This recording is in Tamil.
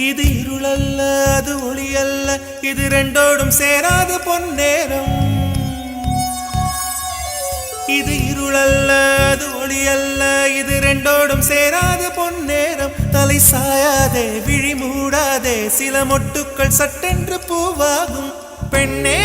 இது இருளல்ல அது ஒளியல்ல இது ரெண்டோடும் சேராத பொன்னேரம் இது இருளல்ல அது ஒளியல்ல இது ரெண்டோடும் சேராத பொன்னேரம் தலை சாயாதே விழி மூடாதே சில மொட்டுக்கள் சட்டென்று பூவாகும் பெண்ணே